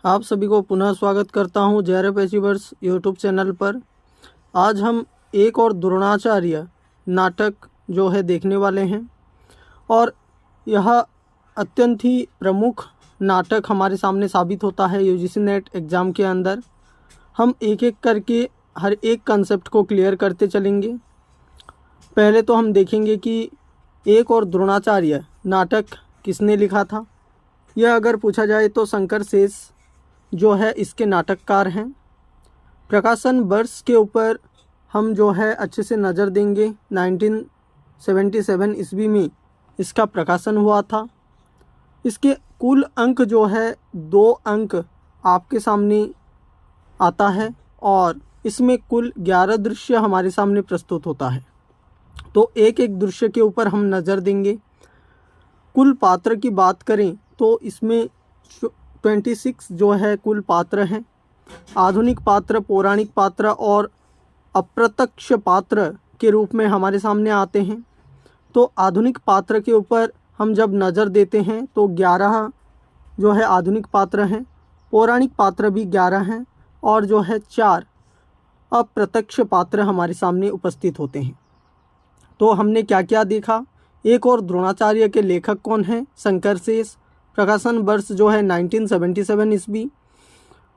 आप सभी को पुनः स्वागत करता हूं जेआरएफ अचीवर्स यूट्यूब चैनल पर। आज हम एक और द्रोणाचार्य नाटक जो है देखने वाले हैं और यह अत्यंत ही प्रमुख नाटक हमारे सामने साबित होता है यूजीसी नेट एग्ज़ाम के अंदर। हम एक एक करके हर एक कंसेप्ट को क्लियर करते चलेंगे। पहले तो हम देखेंगे कि एक और द्रोणाचार्य नाटक किसने लिखा था। यह अगर पूछा जाए तो शंकर शेष जो है इसके नाटककार हैं। प्रकाशन वर्ष के ऊपर हम जो है अच्छे से नज़र देंगे। 1977 ईस्वी में इसका प्रकाशन हुआ था। इसके कुल अंक जो है 2 अंक आपके सामने आता है और इसमें कुल 11 दृश्य हमारे सामने प्रस्तुत होता है। तो एक एक दृश्य के ऊपर हम नज़र देंगे। कुल पात्र की बात करें तो इसमें 26 जो है कुल पात्र हैं। आधुनिक पात्र, पौराणिक पात्र और अप्रत्यक्ष पात्र के रूप में हमारे सामने आते हैं। तो आधुनिक पात्र के ऊपर हम जब नज़र देते हैं तो 11 जो है आधुनिक पात्र हैं, पौराणिक पात्र भी 11 हैं और जो है 4 अप्रत्यक्ष पात्र हमारे सामने उपस्थित होते हैं। तो हमने क्या क्या देखा। एक और द्रोणाचार्य के लेखक कौन हैं? शंकर शेष। प्रकाशन वर्ष जो है 1977 ईस्वी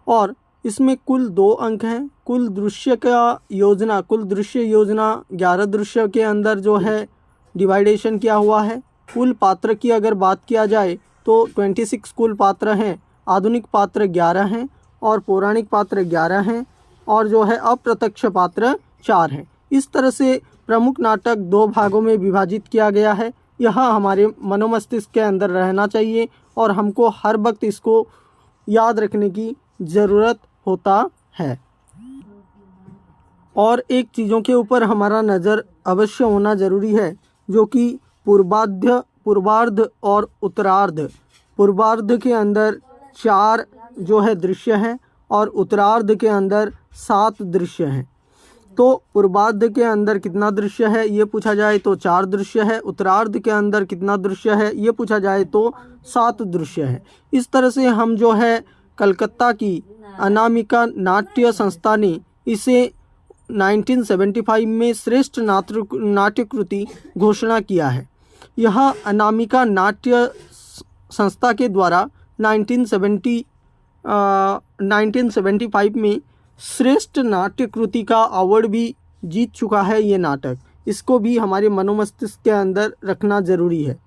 और इसमें कुल 2 अंक हैं। कुल दृश्य 11 दृश्य के अंदर जो है डिवाइडेशन किया हुआ है। कुल पात्र की अगर बात किया जाए तो 26 कुल पात्र हैं। आधुनिक पात्र 11 हैं और पौराणिक पात्र 11 हैं और जो है अप्रत्यक्ष पात्र 4 हैं। इस तरह से प्रमुख नाटक 2 भागों में विभाजित किया गया है। यह हमारे मनोमस्तिष्क के अंदर रहना चाहिए और हमको हर वक्त इसको याद रखने की ज़रूरत होता है। और एक चीज़ों के ऊपर हमारा नज़र अवश्य होना ज़रूरी है, जो कि पूर्वार्ध और उत्तरार्ध। पूर्वार्ध के अंदर 4 जो है दृश्य हैं और उत्तरार्ध के अंदर 7 दृश्य हैं। तो पूर्वार्ध के अंदर कितना दृश्य है ये पूछा जाए तो 4 दृश्य है। उत्तरार्ध के अंदर कितना दृश्य है ये पूछा जाए तो 7 दृश्य है। इस तरह से हम जो है कलकत्ता की अनामिका नाट्य संस्था ने इसे 1975 में श्रेष्ठ नाट्यकृति घोषणा किया है। यह अनामिका नाट्य संस्था के द्वारा 1975 में श्रेष्ठ नाट्यकृति का अवार्ड भी जीत चुका है ये नाटक। इसको भी हमारे मनोमस्तिष्क के अंदर रखना ज़रूरी है।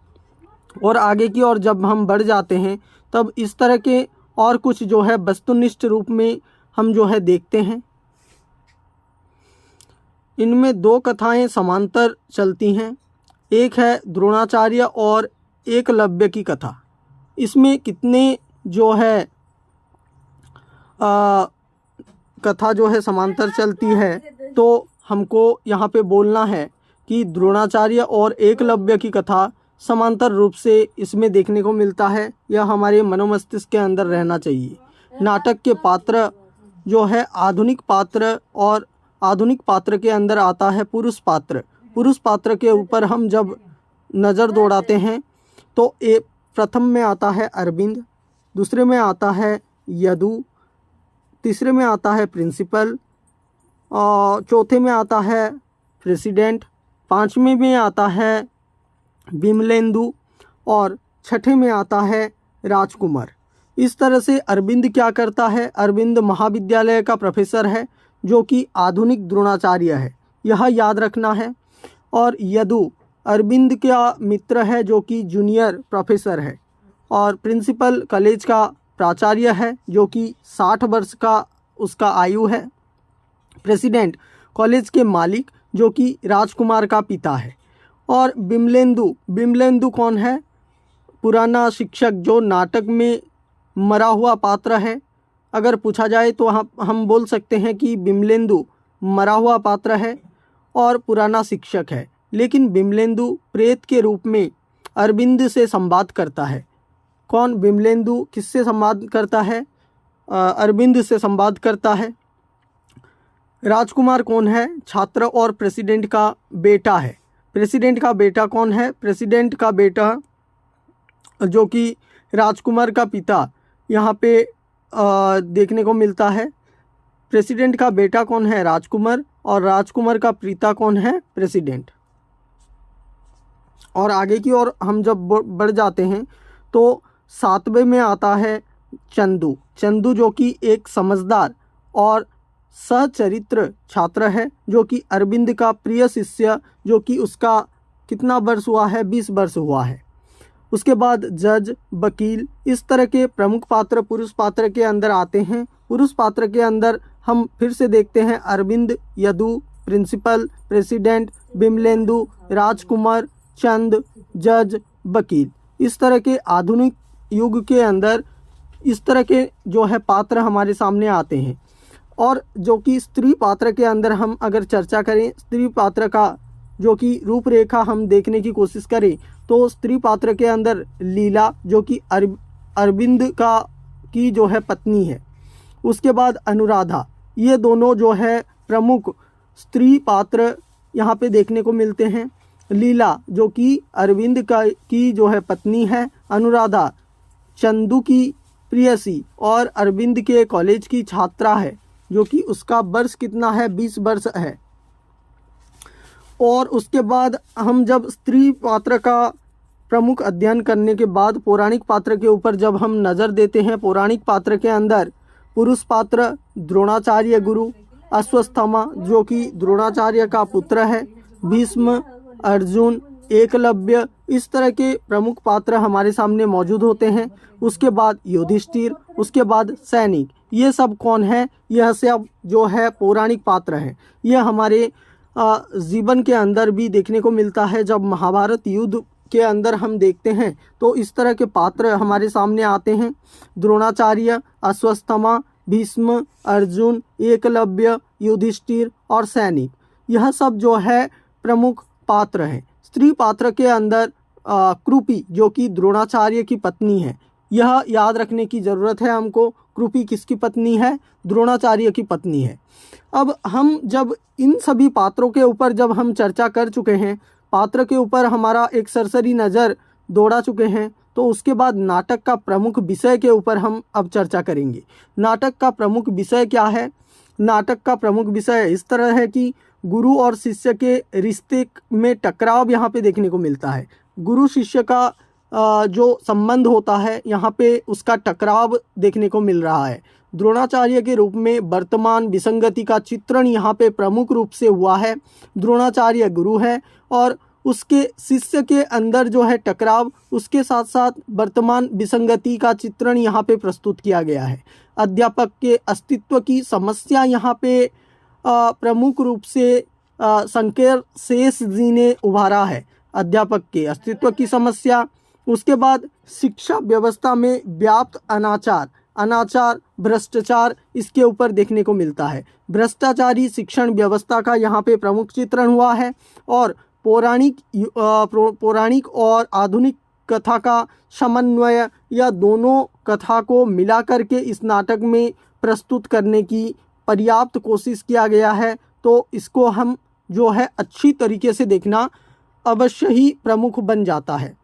और आगे की ओर जब हम बढ़ जाते हैं तब इस तरह के और कुछ जो है वस्तुनिष्ठ रूप में हम जो है देखते हैं। इनमें 2 कथाएं समांतर चलती हैं। एक है द्रोणाचार्य और एकलव्य की कथा। इसमें कितने जो है कथा जो है समांतर चलती है तो हमको यहाँ पे बोलना है कि द्रोणाचार्य और एकलव्य की कथा समांतर रूप से इसमें देखने को मिलता है। यह हमारे मनोमस्तिष्क के अंदर रहना चाहिए। नाटक के पात्र जो है आधुनिक पात्र और आधुनिक पात्र के अंदर आता है पुरुष पात्र। पुरुष पात्र के ऊपर हम जब नज़र दौड़ाते हैं तो प्रथम में आता है अरविंद, दूसरे में आता है यदु, तीसरे में आता है प्रिंसिपल और चौथे में आता है प्रेसिडेंट, 5वें में आता है विमलेंदु और 6ठे में आता है राजकुमार। इस तरह से अरविंद क्या करता है? अरविंद महाविद्यालय का प्रोफेसर है जो कि आधुनिक द्रोणाचार्य है, यह याद रखना है। और यदु अरविंद का मित्र है जो कि जूनियर प्रोफेसर है। और प्रिंसिपल कॉलेज का प्राचार्य है जो कि 60 वर्ष का उसका आयु है। प्रेसिडेंट कॉलेज के मालिक जो कि राजकुमार का पिता है। और बिमलेंदु कौन है? पुराना शिक्षक जो नाटक में मरा हुआ पात्र है। अगर पूछा जाए तो हम बोल सकते हैं कि बिमलेंदु मरा हुआ पात्र है और पुराना शिक्षक है। लेकिन बिमलेंदु प्रेत के रूप में अरविंद से संवाद करता है। कौन? बिमलेंदु किससे संवाद करता है? अरविंद से संवाद करता है। राजकुमार कौन है? छात्र और प्रेसिडेंट का बेटा है। प्रेसिडेंट का बेटा कौन है? प्रेसिडेंट का बेटा जो कि राजकुमार का पिता यहाँ पे देखने को मिलता है। प्रेसिडेंट का बेटा कौन है? राजकुमार, और राजकुमार का पिता कौन है? प्रेसिडेंट। और आगे की ओर हम जब बढ़ जाते हैं तो 7वें में आता है चंदू। चंदू जो कि एक समझदार और सचरित्र छात्र है, जो कि अरविंद का प्रिय शिष्य, जो कि उसका कितना वर्ष हुआ है? 20 वर्ष हुआ है। उसके बाद जज, वकील, इस तरह के प्रमुख पात्र पुरुष पात्र के अंदर आते हैं। पुरुष पात्र के अंदर हम फिर से देखते हैं अरविंद, यदु, प्रिंसिपल, प्रेसिडेंट, बिमलेंदु, राजकुमार, चंद, जज, वकील। इस तरह के आधुनिक युग के अंदर इस तरह के जो है पात्र हमारे सामने आते हैं। और जो कि स्त्री पात्र के अंदर हम अगर चर्चा करें, स्त्री पात्र का जो कि रूपरेखा हम देखने की कोशिश करें, तो स्त्री पात्र के अंदर लीला जो कि अरविंद की जो है पत्नी है। उसके बाद अनुराधा, ये दोनों जो है प्रमुख स्त्री पात्र यहाँ पे देखने को मिलते हैं। लीला जो कि अरविंद की जो है पत्नी है, अनुराधा चंदू की प्रियसी और अरविंद के कॉलेज की छात्रा है, जो कि उसका वर्ष कितना है? 20 वर्ष है। और उसके बाद हम जब स्त्री पात्र का प्रमुख अध्ययन करने के बाद पौराणिक पात्र के ऊपर जब हम नज़र देते हैं, पौराणिक पात्र के अंदर पुरुष पात्र द्रोणाचार्य गुरु, अश्वत्थामा जो कि द्रोणाचार्य का पुत्र है, भीष्म, अर्जुन, एकलव्य, इस तरह के प्रमुख पात्र हमारे सामने मौजूद होते हैं। उसके बाद युधिष्ठिर, उसके बाद सैनिक, ये सब कौन है? यह सब जो है पौराणिक पात्र हैं। यह हमारे जीवन के अंदर भी देखने को मिलता है। जब महाभारत युद्ध के अंदर हम देखते हैं तो इस तरह के पात्र हमारे सामने आते हैं। द्रोणाचार्य, अश्वत्थामा, भीष्म, अर्जुन, एकलव्य, युधिष्ठिर और सैनिक, यह सब जो है प्रमुख पात्र हैं। स्त्री पात्र के अंदर कृपी जो कि द्रोणाचार्य की पत्नी है, यह याद रखने की ज़रूरत है हमको। कृपी किसकी पत्नी है? द्रोणाचार्य की पत्नी है। अब हम जब इन सभी पात्रों के ऊपर जब हम चर्चा कर चुके हैं, पात्र के ऊपर हमारा एक सरसरी नज़र दौड़ा चुके हैं, तो उसके बाद नाटक का प्रमुख विषय के ऊपर हम अब चर्चा करेंगे। नाटक का प्रमुख विषय क्या है? नाटक का प्रमुख विषय इस तरह है कि गुरु और शिष्य के रिश्ते में टकराव यहाँ पे देखने को मिलता है। गुरु शिष्य का जो संबंध होता है, यहाँ पे उसका टकराव देखने को मिल रहा है। द्रोणाचार्य के रूप में वर्तमान विसंगति का चित्रण यहाँ पे प्रमुख रूप से हुआ है। द्रोणाचार्य गुरु है और उसके शिष्य के अंदर जो है टकराव, उसके साथ साथ वर्तमान विसंगति का चित्रण यहाँ पे प्रस्तुत किया गया है। अध्यापक के अस्तित्व की समस्या यहाँ पे प्रमुख रूप से शंकर शेष जी ने उभारा है, अध्यापक के अस्तित्व की समस्या। उसके बाद शिक्षा व्यवस्था में व्याप्त अनाचार, भ्रष्टाचार, इसके ऊपर देखने को मिलता है। भ्रष्टाचारी शिक्षण व्यवस्था का यहाँ पे प्रमुख चित्रण हुआ है। और पौराणिक और आधुनिक कथा का समन्वय, या दोनों कथा को मिला करके इस नाटक में प्रस्तुत करने की पर्याप्त कोशिश किया गया है। तो इसको हम जो है अच्छी तरीके से देखना अवश्य ही प्रमुख बन जाता है।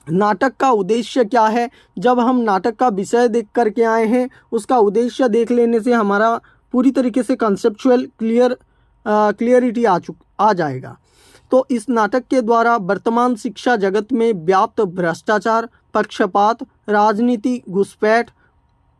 नाटक का उद्देश्य क्या है? जब हम नाटक का विषय देख करके आए हैं, उसका उद्देश्य देख लेने से हमारा पूरी तरीके से कंसेप्चुअल क्लियरिटी आ जाएगा। तो इस नाटक के द्वारा वर्तमान शिक्षा जगत में व्याप्त भ्रष्टाचार, पक्षपात, राजनीति, घुसपैठ,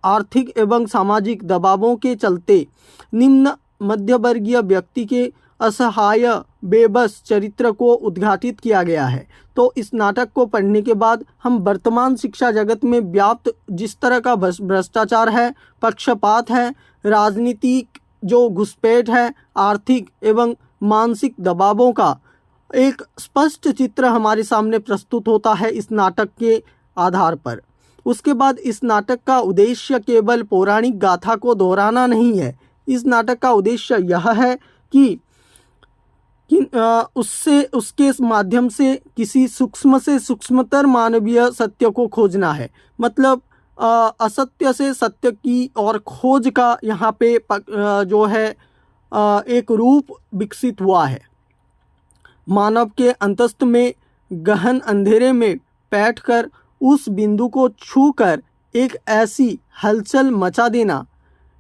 आर्थिक एवं सामाजिक दबावों के चलते निम्न मध्यवर्गीय व्यक्ति के असहाय बेबस चरित्र को उद्घाटित किया गया है। तो इस नाटक को पढ़ने के बाद हम वर्तमान शिक्षा जगत में व्याप्त जिस तरह का भ्रष्टाचार है, पक्षपात है, राजनीतिक जो घुसपैठ है, आर्थिक एवं मानसिक दबावों का एक स्पष्ट चित्र हमारे सामने प्रस्तुत होता है इस नाटक के आधार पर। उसके बाद इस नाटक का उद्देश्य केवल पौराणिक गाथा को दोहराना नहीं है। इस नाटक का उद्देश्य यह है कि उसके माध्यम से किसी सूक्ष्म से सूक्ष्मतर मानवीय सत्य को खोजना है। मतलब असत्य से सत्य की और खोज का यहाँ पे जो है एक रूप विकसित हुआ है। मानव के अंतस्थ में गहन अंधेरे में बैठकर उस बिंदु को छूकर एक ऐसी हलचल मचा देना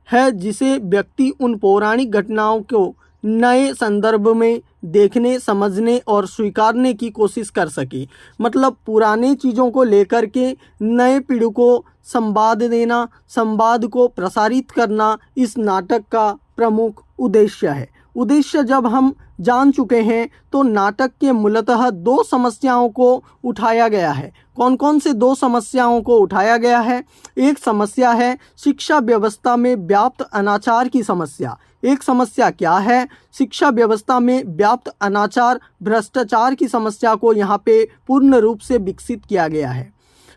है जिसे व्यक्ति उन पौराणिक घटनाओं को नए संदर्भ में देखने, समझने और स्वीकारने की कोशिश कर सके। मतलब पुराने चीज़ों को लेकर के नए पीढ़ी को संवाद देना, संवाद को प्रसारित करना इस नाटक का प्रमुख उद्देश्य है। उद्देश्य जब हम जान चुके हैं तो नाटक के मूलतः दो समस्याओं को उठाया गया है। कौन कौन से दो समस्याओं को उठाया गया है? एक समस्या है शिक्षा व्यवस्था में व्याप्त अनाचार की समस्या। एक समस्या क्या है? शिक्षा व्यवस्था में व्याप्त अनाचार, भ्रष्टाचार की समस्या को यहाँ पे पूर्ण रूप से विकसित किया गया है।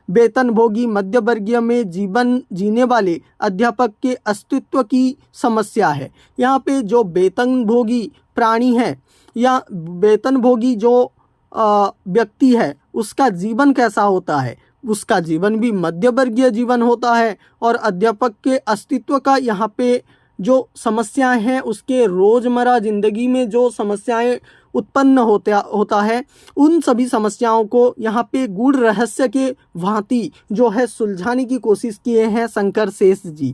वेतनभोगी मध्य वर्गीय में जीवन जीने वाले अध्यापक के अस्तित्व की समस्या है। यहाँ पे जो वेतनभोगी प्राणी है या वेतनभोगी जो व्यक्ति है उसका जीवन कैसा होता है? उसका जीवन भी मध्य वर्गीय जीवन होता है। और अध्यापक के अस्तित्व का यहाँ पे जो समस्याएं हैं, उसके रोज़मर्रा ज़िंदगी में जो समस्याएं उत्पन्न होता है, उन सभी समस्याओं को यहाँ पे गूढ़ रहस्य के भांति जो है सुलझाने की कोशिश किए हैं शंकर शेष जी।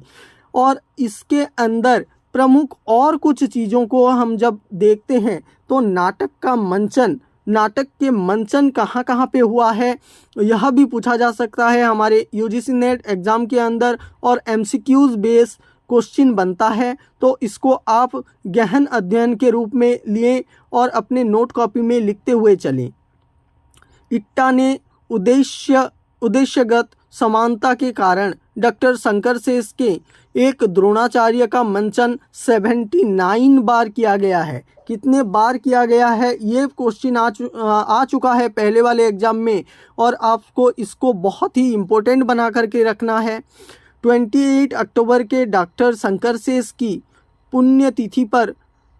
और इसके अंदर प्रमुख और कुछ चीज़ों को हम जब देखते हैं तो नाटक के मंचन कहाँ कहाँ पे हुआ है, यह भी पूछा जा सकता है हमारे यूजीसी नेट एग्ज़ाम के अंदर। और एमसीक्यूज़ बेस क्वेश्चन बनता है, तो इसको आप गहन अध्ययन के रूप में लिए और अपने नोट कॉपी में लिखते हुए चलें। इट्टा ने उद्देश्यगत समानता के कारण डॉक्टर शंकर शेष के एक द्रोणाचार्य का मंचन 79 बार किया गया है। कितने बार किया गया है ये क्वेश्चन आ चुका है पहले वाले एग्जाम में, और आपको इसको बहुत ही इम्पोर्टेंट बना करके रखना है। 28 अक्टूबर के डॉक्टर शंकर शेष की पुण्यतिथि पर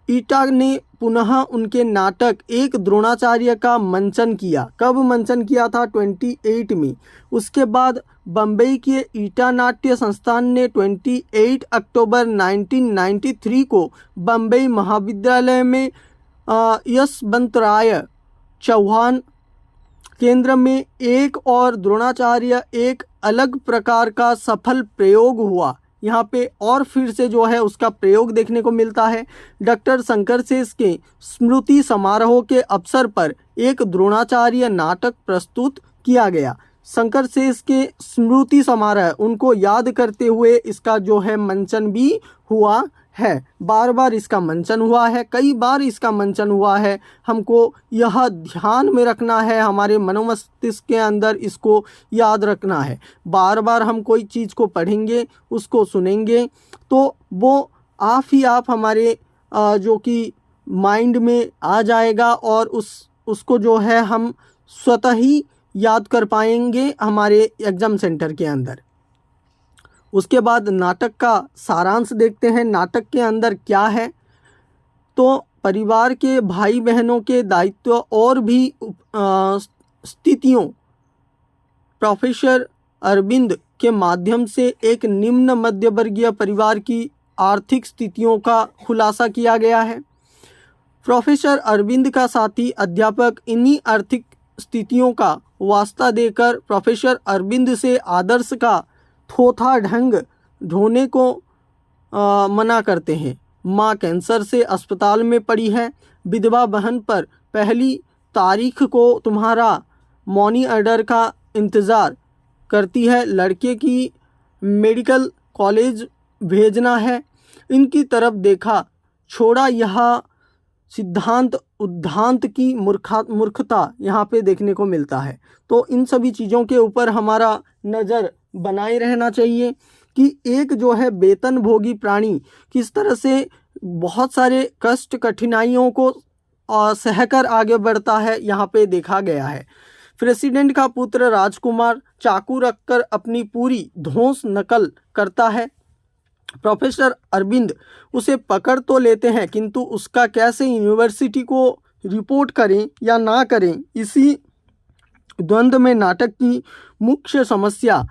ईटा ने पुनः उनके नाटक एक द्रोणाचार्य का मंचन किया। कब मंचन किया था? 28 में। उसके बाद बम्बई के ईटा नाट्य संस्थान ने 28 अक्टूबर 1993 को बम्बई महाविद्यालय में यशवंतराय चौहान केंद्र में एक और द्रोणाचार्य एक अलग प्रकार का सफल प्रयोग हुआ। यहाँ पे और फिर से जो है उसका प्रयोग देखने को मिलता है। डॉक्टर शंकर शेष के स्मृति समारोह के अवसर पर एक द्रोणाचार्य नाटक प्रस्तुत किया गया। शंकर शेष के स्मृति समारोह, उनको याद करते हुए इसका जो है मंचन भी हुआ है। बार बार इसका मंचन हुआ है, कई बार इसका मंचन हुआ है। हमको यह ध्यान में रखना है, हमारे मनोमस्तिष्क के अंदर इसको याद रखना है। बार बार हम कोई चीज़ को पढ़ेंगे, उसको सुनेंगे, तो वो आप हमारे जो कि माइंड में आ जाएगा और उसको जो है हम स्वतः ही याद कर पाएंगे हमारे एग्ज़ाम सेंटर के अंदर। उसके बाद नाटक का सारांश देखते हैं। नाटक के अंदर क्या है? तो परिवार के भाई बहनों के दायित्व और भी स्थितियों प्रोफेसर अरविंद के माध्यम से एक निम्न मध्यवर्गीय परिवार की आर्थिक स्थितियों का खुलासा किया गया है। प्रोफेसर अरविंद का साथी अध्यापक इन्हीं आर्थिक स्थितियों का वास्ता देकर प्रोफेसर अरविंद से आदर्श का थोथा ढंग ढोने को मना करते हैं। माँ कैंसर से अस्पताल में पड़ी है। विधवा बहन पर पहली तारीख को तुम्हारा मनी ऑर्डर का इंतज़ार करती है। लड़के की मेडिकल कॉलेज भेजना है। इनकी तरफ देखा छोड़ा यह सिद्धांत उद्धांत की मूर्खता यहाँ पे देखने को मिलता है। तो इन सभी चीज़ों के ऊपर हमारा नज़र बनाए रहना चाहिए कि एक जो है वेतनभोगी प्राणी किस तरह से बहुत सारे कष्ट कठिनाइयों को सहकर आगे बढ़ता है, यहाँ पे देखा गया है। प्रेसिडेंट का पुत्र राजकुमार चाकू रखकर अपनी पूरी धौंस नकल करता है। प्रोफेसर अरविंद उसे पकड़ तो लेते हैं, किंतु उसका कैसे यूनिवर्सिटी को रिपोर्ट करें या ना करें, इसी द्वंद्व में नाटक की मुख्य समस्या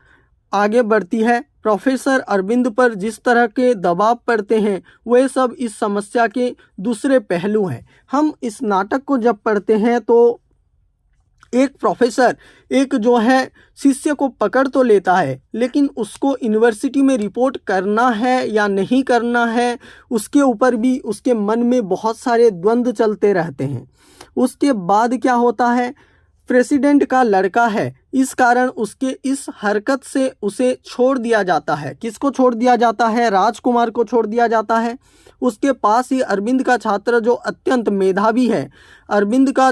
आगे बढ़ती है। प्रोफेसर अरविंद पर जिस तरह के दबाव पड़ते हैं वे सब इस समस्या के दूसरे पहलू हैं। हम इस नाटक को जब पढ़ते हैं तो एक प्रोफेसर एक जो है शिष्य को पकड़ तो लेता है, लेकिन उसको यूनिवर्सिटी में रिपोर्ट करना है या नहीं करना है, उसके ऊपर भी उसके मन में बहुत सारे द्वंद्व चलते रहते हैं। उसके बाद क्या होता है, प्रेसिडेंट का लड़का है, इस कारण उसके इस हरकत से उसे छोड़ दिया जाता है। किसको छोड़ दिया जाता है? राजकुमार को छोड़ दिया जाता है। उसके पास ही अरविंद का छात्र जो अत्यंत मेधावी है, अरविंद का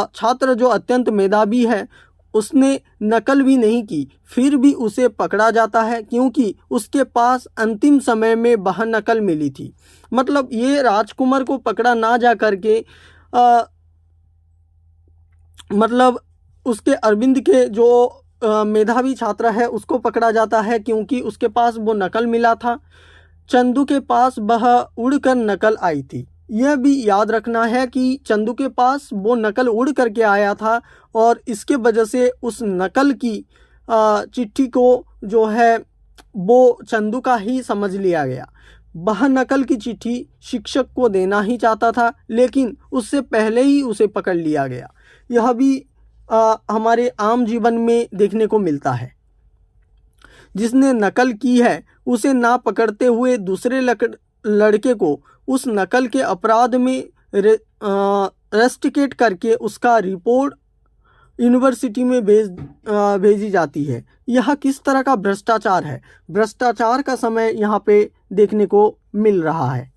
छात्र जो अत्यंत मेधावी है, उसने नकल भी नहीं की, फिर भी उसे पकड़ा जाता है क्योंकि उसके पास अंतिम समय में वह नकल मिली थी। मतलब ये राजकुमार को पकड़ा ना जा करके मतलब उसके अरविंद के जो मेधावी छात्र है उसको पकड़ा जाता है क्योंकि उसके पास वो नकल मिला था। चंदू के पास वह उड़कर नकल आई थी। यह भी याद रखना है कि चंदू के पास वो नकल उड़ करके आया था और इसके वजह से उस नकल की चिट्ठी को जो है वो चंदू का ही समझ लिया गया। वह नकल की चिट्ठी शिक्षक को देना ही चाहता था, लेकिन उससे पहले ही उसे पकड़ लिया गया। यह भी हमारे आम जीवन में देखने को मिलता है। जिसने नकल की है उसे ना पकड़ते हुए दूसरे लड़के को उस नकल के अपराध में रेस्टिकेट करके उसका रिपोर्ट यूनिवर्सिटी में भेजी जाती है। यह किस तरह का भ्रष्टाचार है? भ्रष्टाचार का समय यहाँ पे देखने को मिल रहा है।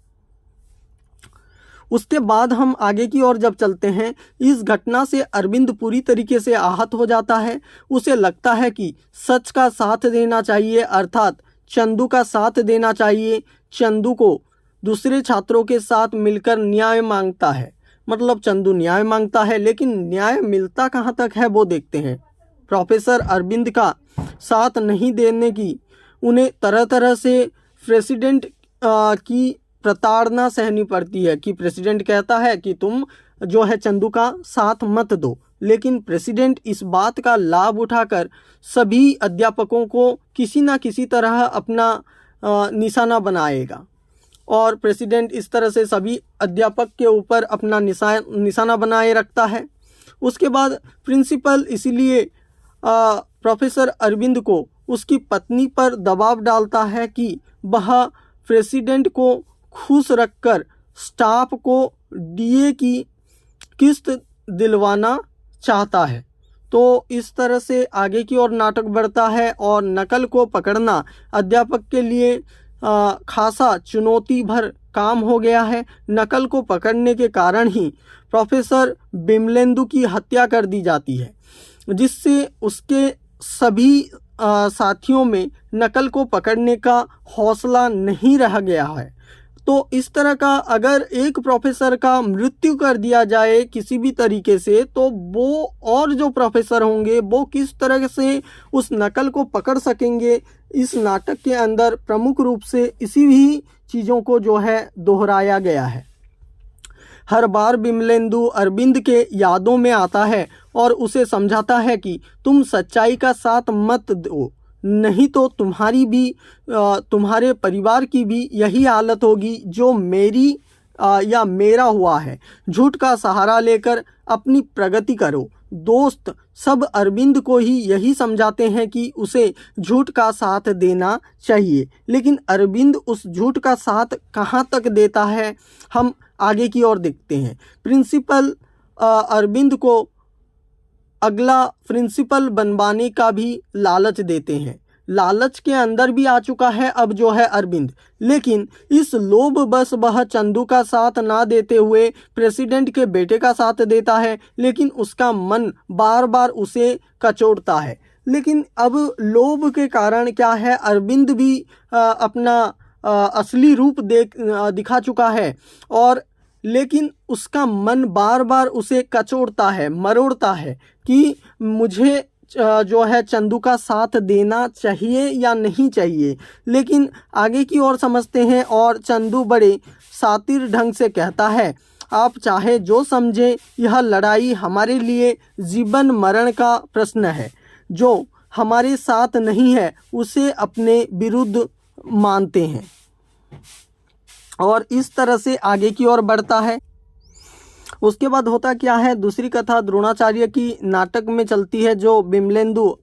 उसके बाद हम आगे की ओर जब चलते हैं, इस घटना से अरविंद पूरी तरीके से आहत हो जाता है। उसे लगता है कि सच का साथ देना चाहिए, अर्थात चंदू का साथ देना चाहिए। चंदू को दूसरे छात्रों के साथ मिलकर न्याय मांगता है। मतलब चंदू न्याय मांगता है, लेकिन न्याय मिलता कहाँ तक है वो देखते हैं। प्रोफेसर अरविंद का साथ नहीं देने की उन्हें तरह तरह से प्रेसिडेंट की प्रताड़ना सहनी पड़ती है कि प्रेसिडेंट कहता है कि तुम जो है चंदू का साथ मत दो, लेकिन प्रेसिडेंट इस बात का लाभ उठाकर सभी अध्यापकों को किसी ना किसी तरह अपना निशाना बनाएगा और प्रेसिडेंट इस तरह से सभी अध्यापक के ऊपर अपना निशाना बनाए रखता है। उसके बाद प्रिंसिपल इसीलिए प्रोफेसर अरविंद को उसकी पत्नी पर दबाव डालता है कि वह प्रेसिडेंट को खुश रखकर स्टाफ को डीए की किस्त दिलवाना चाहता है। तो इस तरह से आगे की ओर नाटक बढ़ता है और नकल को पकड़ना अध्यापक के लिए खासा चुनौती भर काम हो गया है। नकल को पकड़ने के कारण ही प्रोफेसर बिमलेंदु की हत्या कर दी जाती है, जिससे उसके सभी साथियों में नकल को पकड़ने का हौसला नहीं रह गया है। तो इस तरह का अगर एक प्रोफेसर का मृत्यु कर दिया जाए किसी भी तरीके से, तो वो और जो प्रोफेसर होंगे वो किस तरह से उस नकल को पकड़ सकेंगे। इस नाटक के अंदर प्रमुख रूप से इसी भी चीज़ों को जो है दोहराया गया है। हर बार बिमलेंदु अरविंद के यादों में आता है और उसे समझाता है कि तुम सच्चाई का साथ मत दो, नहीं तो तुम्हारी भी तुम्हारे परिवार की भी यही हालत होगी जो मेरी या मेरा हुआ है। झूठ का सहारा लेकर अपनी प्रगति करो। दोस्त सब अरविंद को ही यही समझाते हैं कि उसे झूठ का साथ देना चाहिए, लेकिन अरविंद उस झूठ का साथ कहाँ तक देता है हम आगे की ओर देखते हैं। प्रिंसिपल अरविंद को अगला प्रिंसिपल बनवाने का भी लालच देते हैं। लालच के अंदर भी आ चुका है अब जो है अरविंद, लेकिन इस लोभ बस वह चंदू का साथ ना देते हुए प्रेसिडेंट के बेटे का साथ देता है, लेकिन उसका मन बार बार उसे कचोटता है। लेकिन अब लोभ के कारण क्या है, अरविंद भी अपना असली रूप दिखा चुका है और लेकिन उसका मन बार बार उसे कचोटता है, मरोड़ता है कि मुझे जो है चंदू का साथ देना चाहिए या नहीं चाहिए। लेकिन आगे की ओर समझते हैं और चंदू बड़े शातिर ढंग से कहता है, आप चाहे जो समझे, यह लड़ाई हमारे लिए जीवन मरण का प्रश्न है। जो हमारे साथ नहीं है उसे अपने विरुद्ध मानते हैं। और इस तरह से आगे की ओर बढ़ता है उसके बाद होता क्या है, दूसरी कथा द्रोणाचार्य की नाटक में चलती है, जो विमलेंदु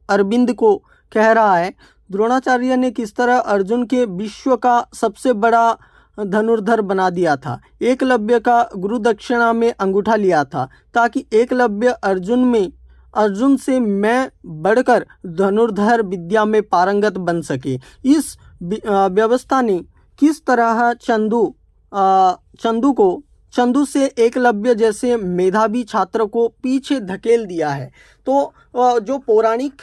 अरविंद को कह रहा है द्रोणाचार्य ने किस तरह अर्जुन के विश्व का सबसे बड़ा धनुर्धर बना दिया था। एकलव्य का गुरु दक्षिणा में अंगूठा लिया था ताकि एकलव्य अर्जुन से मैं बढ़कर धनुर्धर विद्या में पारंगत बन सके। इस व्यवस्था ने किस तरह चंदू से एकलव्य जैसे मेधावी छात्र को पीछे धकेल दिया है। तो जो पौराणिक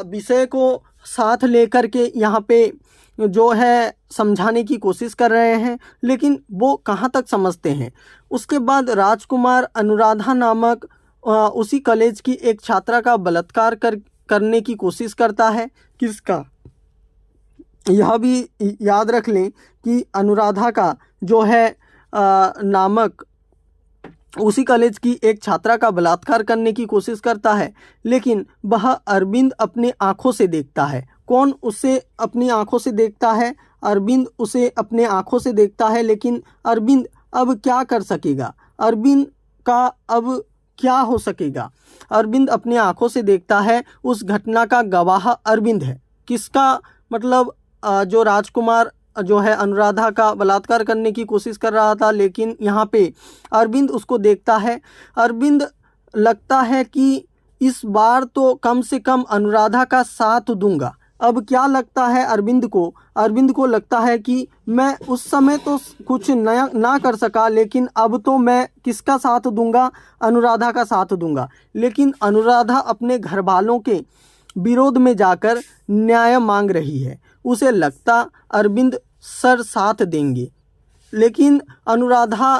विषय को साथ लेकर के यहाँ पे जो है समझाने की कोशिश कर रहे हैं, लेकिन वो कहाँ तक समझते हैं। उसके बाद राजकुमार अनुराधा नामक उसी कॉलेज की एक छात्रा का बलात्कार करने की कोशिश करता है। किसका, यह भी याद रख लें कि अनुराधा का जो है नामक उसी कॉलेज की एक छात्रा का बलात्कार करने की कोशिश करता है, लेकिन वह अरविंद अपने आँखों से देखता है। कौन उसे अपनी आँखों से देखता है? अरविंद उसे अपने आँखों से देखता है, लेकिन अरविंद अब क्या कर सकेगा? अरविंद का अब क्या हो सकेगा? अरविंद अपनी आँखों से देखता है, उस घटना का गवाह अरविंद है। किसका, मतलब जो राजकुमार जो है अनुराधा का बलात्कार करने की कोशिश कर रहा था, लेकिन यहाँ पे अरविंद उसको देखता है। अरविंद लगता है कि इस बार तो कम से कम अनुराधा का साथ दूंगा। अब क्या लगता है अरविंद को? अरविंद को लगता है कि मैं उस समय तो कुछ नया ना कर सका, लेकिन अब तो मैं किसका साथ दूंगा? अनुराधा का साथ दूंगा। लेकिन अनुराधा अपने घर वालों के विरोध में जाकर न्याय मांग रही है। उसे लगता अरविंद सर साथ देंगे, लेकिन अनुराधा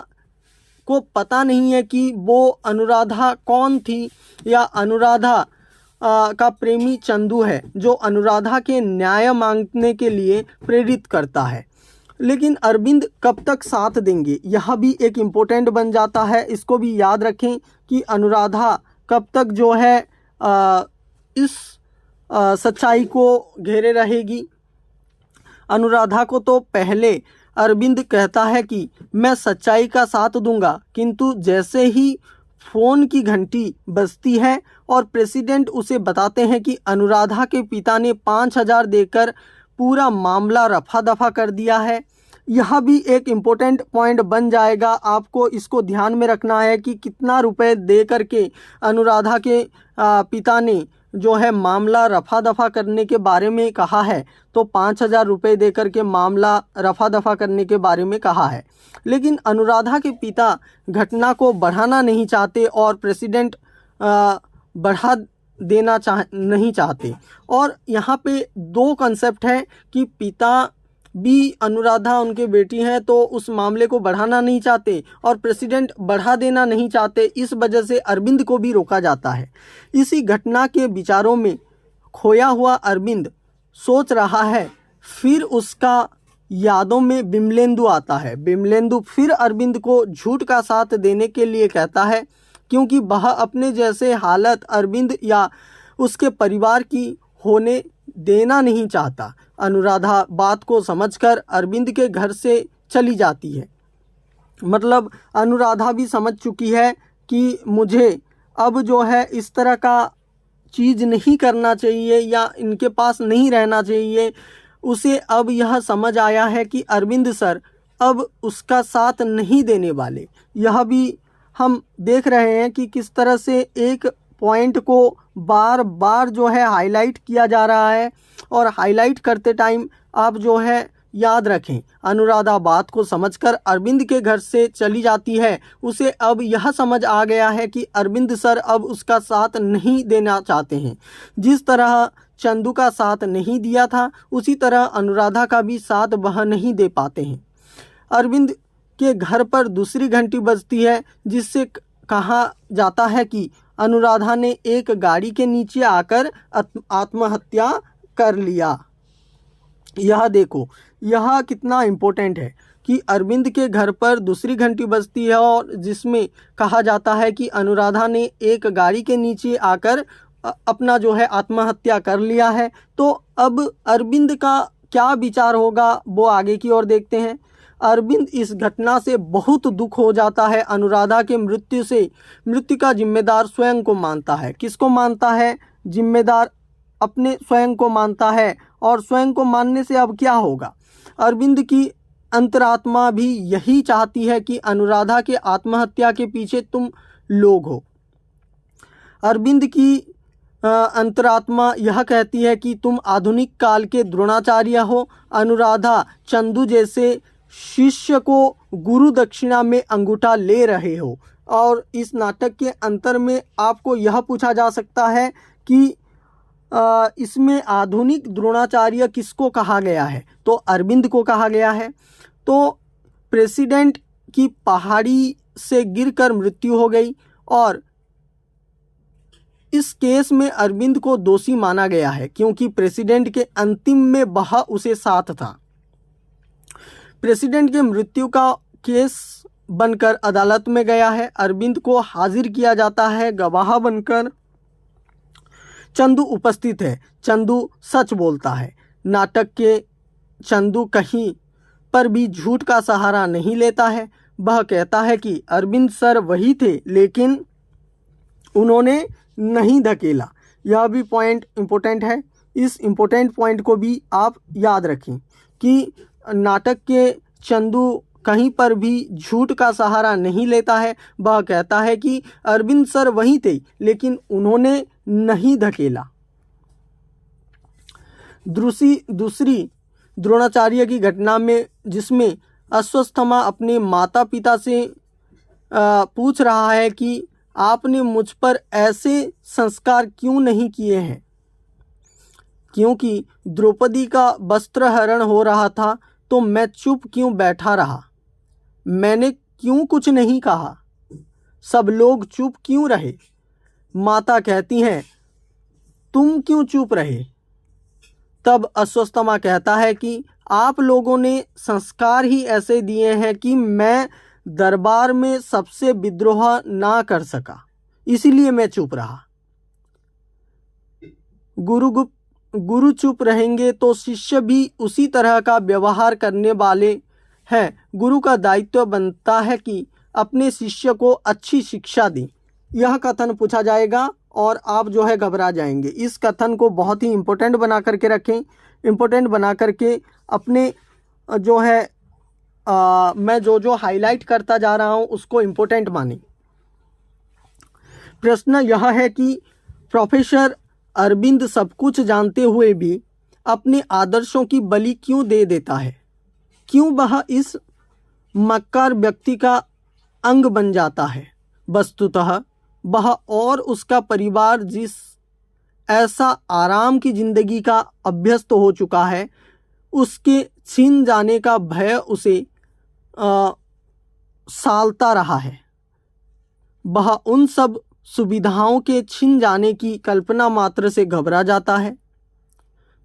को पता नहीं है कि वो अनुराधा कौन थी, या अनुराधा का प्रेमी चंदू है जो अनुराधा के न्याय मांगने के लिए प्रेरित करता है। लेकिन अरविंद कब तक साथ देंगे, यह भी एक इम्पोर्टेंट बन जाता है। इसको भी याद रखें कि अनुराधा कब तक जो है इस सच्चाई को घेरे रहेगी। अनुराधा को तो पहले अरविंद कहता है कि मैं सच्चाई का साथ दूंगा, किंतु जैसे ही फ़ोन की घंटी बजती है और प्रेसिडेंट उसे बताते हैं कि अनुराधा के पिता ने 5,000 देकर पूरा मामला रफा दफा कर दिया है, यह भी एक इम्पोर्टेंट पॉइंट बन जाएगा। आपको इसको ध्यान में रखना है कि कितना रुपए दे करके अनुराधा के पिता ने जो है मामला रफा दफा करने के बारे में कहा है। तो 5,000 रुपये दे करके मामला रफा दफा करने के बारे में कहा है। लेकिन अनुराधा के पिता घटना को बढ़ाना नहीं चाहते और प्रेसिडेंट बढ़ा देना नहीं चाहते। और यहाँ पे दो कंसेप्ट है कि पिता भी अनुराधा उनके बेटी हैं तो उस मामले को बढ़ाना नहीं चाहते, और प्रेसिडेंट बढ़ा देना नहीं चाहते। इस वजह से अरविंद को भी रोका जाता है। इसी घटना के विचारों में खोया हुआ अरविंद सोच रहा है, फिर उसका यादों में विमलेंदु आता है। विमलेंदु फिर अरविंद को झूठ का साथ देने के लिए कहता है, क्योंकि वह अपने जैसे हालत अरविंद या उसके परिवार की होने देना नहीं चाहता। अनुराधा बात को समझकर अरविंद के घर से चली जाती है। मतलब अनुराधा भी समझ चुकी है कि मुझे अब जो है इस तरह का चीज़ नहीं करना चाहिए या इनके पास नहीं रहना चाहिए। उसे अब यह समझ आया है कि अरविंद सर अब उसका साथ नहीं देने वाले। यह भी हम देख रहे हैं कि किस तरह से एक पॉइंट को बार बार जो है हाईलाइट किया जा रहा है, और हाईलाइट करते टाइम आप जो है याद रखें, अनुराधा बात को समझकर अरविंद के घर से चली जाती है। उसे अब यह समझ आ गया है कि अरविंद सर अब उसका साथ नहीं देना चाहते हैं। जिस तरह चंदू का साथ नहीं दिया था, उसी तरह अनुराधा का भी साथ वह नहीं दे पाते हैं। अरविंद के घर पर दूसरी घंटी बजती है, जिससे कहा जाता है कि अनुराधा ने एक गाड़ी के नीचे आकर आत्महत्या कर लिया। यह देखो, यह कितना इम्पोर्टेंट है कि अरविंद के घर पर दूसरी घंटी बजती है और जिसमें कहा जाता है कि अनुराधा ने एक गाड़ी के नीचे आकर अपना जो है आत्महत्या कर लिया है। तो अब अरविंद का क्या विचार होगा वो आगे की ओर देखते हैं। अरविंद इस घटना से बहुत दुख हो जाता है। अनुराधा के मृत्यु का जिम्मेदार स्वयं को मानता है। किसको मानता है? जिम्मेदार अपने स्वयं को मानता है। और स्वयं को मानने से अब क्या होगा? अरविंद की अंतरात्मा भी यही चाहती है कि अनुराधा के आत्महत्या के पीछे तुम लोग हो। अरविंद की अंतरात्मा यह कहती है कि तुम आधुनिक काल के द्रोणाचार्य हो। अनुराधा चंदू जैसे शिष्य को गुरु दक्षिणा में अंगूठा ले रहे हो। और इस नाटक के अंतर में आपको यह पूछा जा सकता है कि इसमें आधुनिक द्रोणाचार्य किसको कहा गया है? तो अरविंद को कहा गया है। तो प्रेसिडेंट की पहाड़ी से गिरकर मृत्यु हो गई और इस केस में अरविंद को दोषी माना गया है, क्योंकि प्रेसिडेंट के अंतिम में वह उसे साथ था। प्रेसिडेंट के मृत्यु का केस बनकर अदालत में गया है। अरविंद को हाजिर किया जाता है गवाह बनकर। चंदू उपस्थित है। चंदू सच बोलता है। नाटक के चंदू कहीं पर भी झूठ का सहारा नहीं लेता है। वह कहता है कि अरविंद सर वही थे, लेकिन उन्होंने नहीं धकेला। यह भी पॉइंट इम्पोर्टेंट है। इस इम्पोर्टेंट पॉइंट को भी आप याद रखें कि नाटक के चंदू कहीं पर भी झूठ का सहारा नहीं लेता है। वह कहता है कि अरविंद सर वही थे, लेकिन उन्होंने नहीं धकेला। दूसरी द्रोणाचार्य की घटना में, जिसमें अश्वत्थामा अपने माता पिता से पूछ रहा है कि आपने मुझ पर ऐसे संस्कार क्यों नहीं किए हैं, क्योंकि द्रौपदी का वस्त्रहरण हो रहा था तो मैं चुप क्यों बैठा रहा? मैंने क्यों कुछ नहीं कहा? सब लोग चुप क्यों रहे? माता कहती हैं तुम क्यों चुप रहे? तब अश्वत्थामा कहता है कि आप लोगों ने संस्कार ही ऐसे दिए हैं कि मैं दरबार में सबसे विद्रोह ना कर सका, इसीलिए मैं चुप रहा। गुरु चुप रहेंगे तो शिष्य भी उसी तरह का व्यवहार करने वाले हैं। गुरु का दायित्व बनता है कि अपने शिष्य को अच्छी शिक्षा दें। यह कथन पूछा जाएगा और आप जो है घबरा जाएंगे। इस कथन को बहुत ही इम्पोर्टेंट बना करके रखें। इम्पोर्टेंट बना करके अपने जो है मैं जो हाईलाइट करता जा रहा हूं उसको इम्पोर्टेंट माने। प्रश्न यह है कि प्रोफेसर अरविंद सब कुछ जानते हुए भी अपने आदर्शों की बलि क्यों दे देता है? क्यों वह इस मक्कार व्यक्ति का अंग बन जाता है? वस्तुतः वह और उसका परिवार जिस ऐसा आराम की जिंदगी का अभ्यस्त हो चुका है, उसके छीन जाने का भय उसे सालता रहा है। वह उन सब सुविधाओं के छिन जाने की कल्पना मात्र से घबरा जाता है।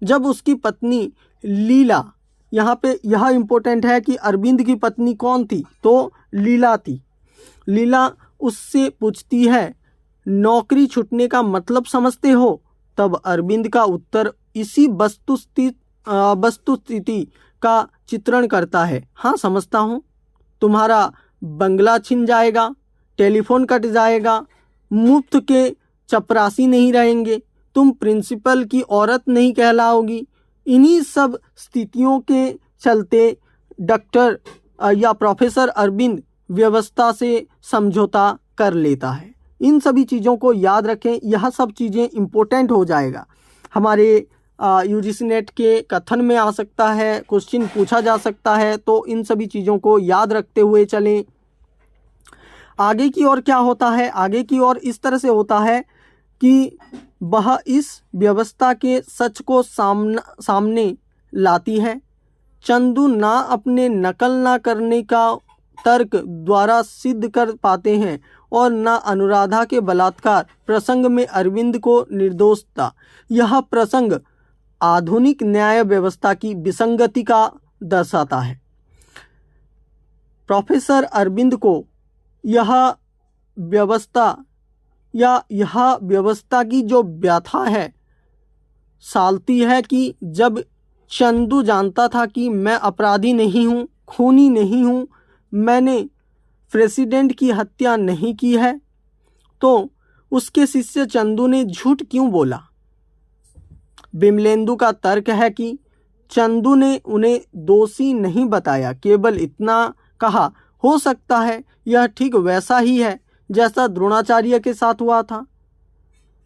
जब उसकी पत्नी लीला, यहाँ पे यह इम्पोर्टेंट है कि अरविंद की पत्नी कौन थी? तो लीला थी। लीला उससे पूछती है नौकरी छूटने का मतलब समझते हो? तब अरविंद का उत्तर इसी वस्तुस्थिति का चित्रण करता है। हाँ, समझता हूँ। तुम्हारा बंगला छिन जाएगा, टेलीफोन कट जाएगा, मुफ्त के चपरासी नहीं रहेंगे, तुम प्रिंसिपल की औरत नहीं कहलाओगी। इन्हीं सब स्थितियों के चलते डॉक्टर या प्रोफेसर अरविंद व्यवस्था से समझौता कर लेता है। इन सभी चीज़ों को याद रखें। यह सब चीज़ें इम्पोर्टेंट हो जाएगा। हमारे यूजीसी नेट के कथन में आ सकता है, क्वेश्चन पूछा जा सकता है, तो इन सभी चीज़ों को याद रखते हुए चलें। आगे की ओर क्या होता है? आगे की ओर इस तरह से होता है कि वह इस व्यवस्था के सच को सामने लाती है। चंदू ना अपने नकल ना करने का तर्क द्वारा सिद्ध कर पाते हैं और न अनुराधा के बलात्कार प्रसंग में अरविंद को निर्दोष था। यह प्रसंग आधुनिक न्याय व्यवस्था की विसंगति का दर्शाता है। प्रोफेसर अरविंद को यह व्यवस्था की जो व्यथा है सालती है कि जब चंदू जानता था कि मैं अपराधी नहीं हूँ, खूनी नहीं हूँ, मैंने प्रेसिडेंट की हत्या नहीं की है, तो उसके शिष्य चंदू ने झूठ क्यों बोला? विमलेंदु का तर्क है कि चंदू ने उन्हें दोषी नहीं बताया, केवल इतना कहा, हो सकता है यह ठीक वैसा ही है जैसा द्रोणाचार्य के साथ हुआ था।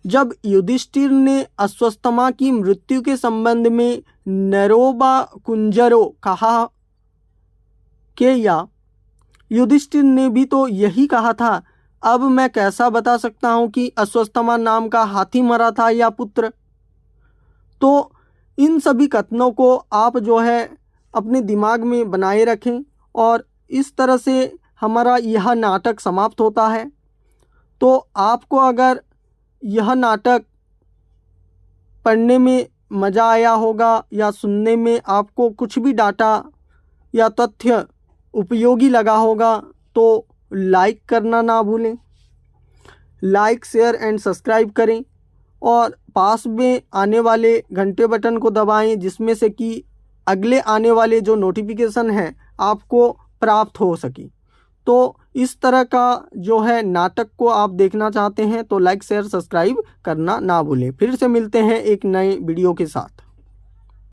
जब युधिष्ठिर ने अश्वत्थामा की मृत्यु के संबंध में नरोबा कुंजरो कहा कि या युधिष्ठिर ने भी तो यही कहा था, अब मैं कैसा बता सकता हूं कि अश्वत्थामा नाम का हाथी मरा था या पुत्र? तो इन सभी कथनों को आप जो है अपने दिमाग में बनाए रखें और इस तरह से हमारा यह नाटक समाप्त होता है। तो आपको अगर यह नाटक पढ़ने में मज़ा आया होगा या सुनने में आपको कुछ भी डाटा या तथ्य उपयोगी लगा होगा तो लाइक करना ना भूलें। लाइक, शेयर एंड सब्सक्राइब करें और पास में आने वाले घंटे बटन को दबाएं, जिसमें से कि अगले आने वाले जो नोटिफिकेशन हैं आपको प्राप्त हो सके। तो इस तरह का जो है नाटक को आप देखना चाहते हैं तो लाइक, शेयर, सब्सक्राइब करना ना भूलें। फिर से मिलते हैं एक नए वीडियो के साथ।